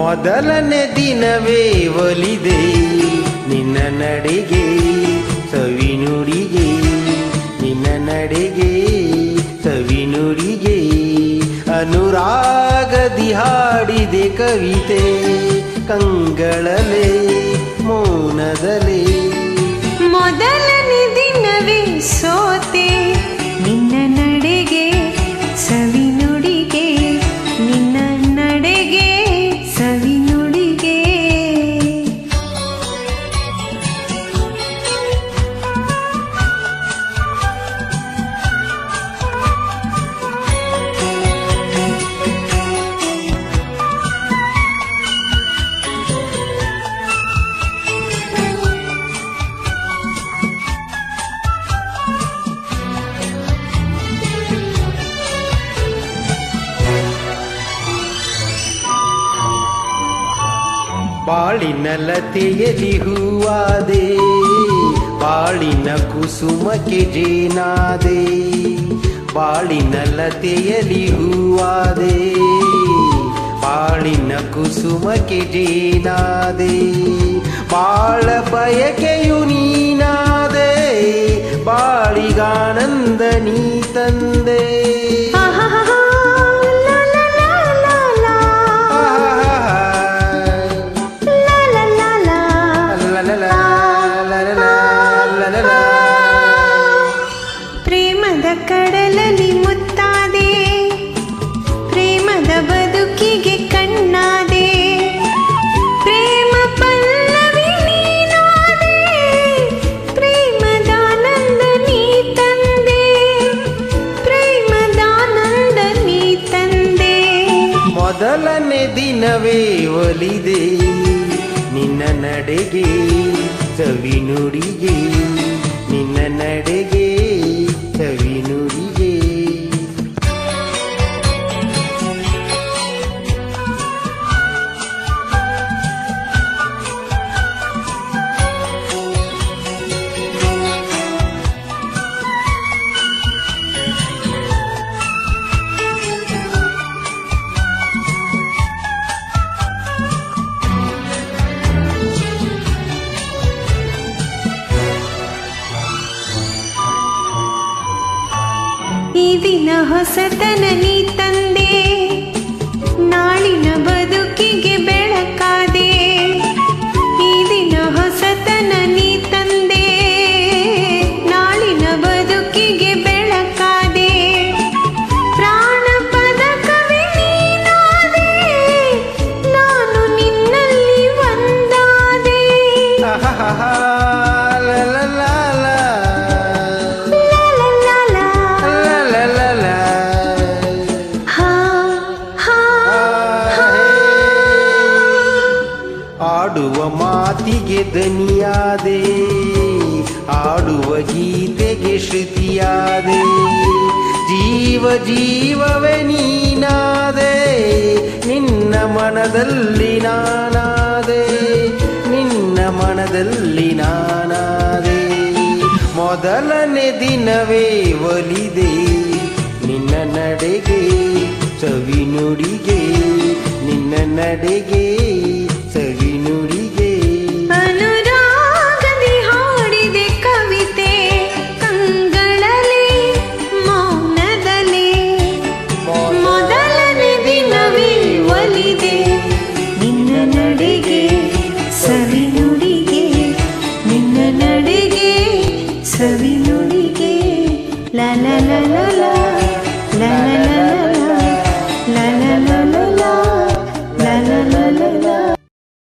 ಮೊದಲನೇ ದಿನವೇ ಒಲಿದೆ ನಿನ್ನ ನಡೆಗೆ ಸವಿನುಡಿಗೆ, ನಿನ್ನ ನಡೆಗೆ ಸವಿನುಡಿಗೆ. ಅನುರಾಗದಿ ಹಾಡಿದೆ ಕವಿತೆ ಕಂಗಳಲೆ ಮೌನದಲೇ. ಮೊದಲನೇ ದಿನವೇ ಸೋತೆ ನಿನ್ನ ನಡೆಗೆ ಸವಿನುಡಿಗೆ, ನಿನ್ನ ನಡೆಗೆ ಸವಿನುಡಿಗೆ. ಬಾಳಿನ ಲತೆಯಲಿ ಹೂವಾದೆ, ಬಾಳಿನ ಕುಸುಮಕ್ಕೆ ಜೇನಾದೆ. ಬಾಳಿನ ಲತೆಯಲಿ ಹೂವಾದೆ, ಬಾಳಿನ ಕುಸುಮಕ್ಕೆ ಜೇನಾದೆ. ಬಾಳ ಬಯಕೆಯು ನೀನಾದೆ, ಬಾಳಿಗಾನಂದ ನೀ ತಂದೆ. ಪ್ರೇಮದ ಕಡಲಲ್ಲಿ ಮುತ್ತಾದೆ, ಪ್ರೇಮದ ಬದುಕಿಗೆ ಕಣ್ಣಾದೆ. ಪ್ರೇಮ ಪಲ್ಲವಿ ನೀನಾದೆ, ಪ್ರೇಮದಾನಂದ ನೀ ತಂದೆ, ಪ್ರೇಮದಾನಂದ ನೀ ತಂದೆ. ಮೊದಲನೇ ದಿನವೇ ಒಲಿದೆ ನಿನ್ನ ನಡೆಗೆ ಸವಿನುಡಿಗೆ, ನಿನ್ನ ನಡೆಗೆ ಸವಿನುಡಿಗೆ. ಈ ದಿನ ಹೊಸತನ ನೀ ತಂದೆ, ನಾಳಿನ ಬದುಕಿಗೆ ಬೆಳಕಾದೆ. ಈ ದಿನ ಹೊಸತನ ನೀ ತಂದೆ, ನಾಳಿನ ಬದುಕಿಗೆ ಬೆಳಕಾದೆ. ಪ್ರಾಣ ಪದಕವೇ ನೀನಾದೆ, ನಾನು ನಿನ್ನಲ್ಲಿ ಒಂದಾದೆ. ಆಡುವ ಮಾತಿಗೆ ದನಿಯಾದೆ, ಆಡುವ ಗೀತೆಗೆ ಶ್ರುತಿಯಾದೆ. ಜೀವ ಜೀವವೇ ನೀನಾದೆ, ನಿನ್ನ ಮನದಲ್ಲಿ ನಾನಾದೆ, ನಿನ್ನ ಮನದಲ್ಲಿ ನಾನಾದೆ. ಮೊದಲನೇ ದಿನವೇ ಒಲಿದೆ ನಿನ್ನ ನಡೆಗೆ ಸವಿನುಡಿಗೆ, ನಿನ್ನ ನಡೆಗೆ ಸವಿನುಡಿಗೆ. ಅನುರಾಗದಿ ಹಾಡಿದೆ ಕವಿತೆ ಕಂಗಳಲೆ ಮೌನದಲೇ. ಮೊದಲನೇ ದಿನವೇ ಒಲಿದೆ ನಿನ್ನ ನಡೆಗೆ ಸವಿನುಡಿಗೆ, ನಿನ್ನ ನಡೆಗೆ ಸವಿನುಡಿಗೆ. ಲ ಲ ಲ ಲ ಲ.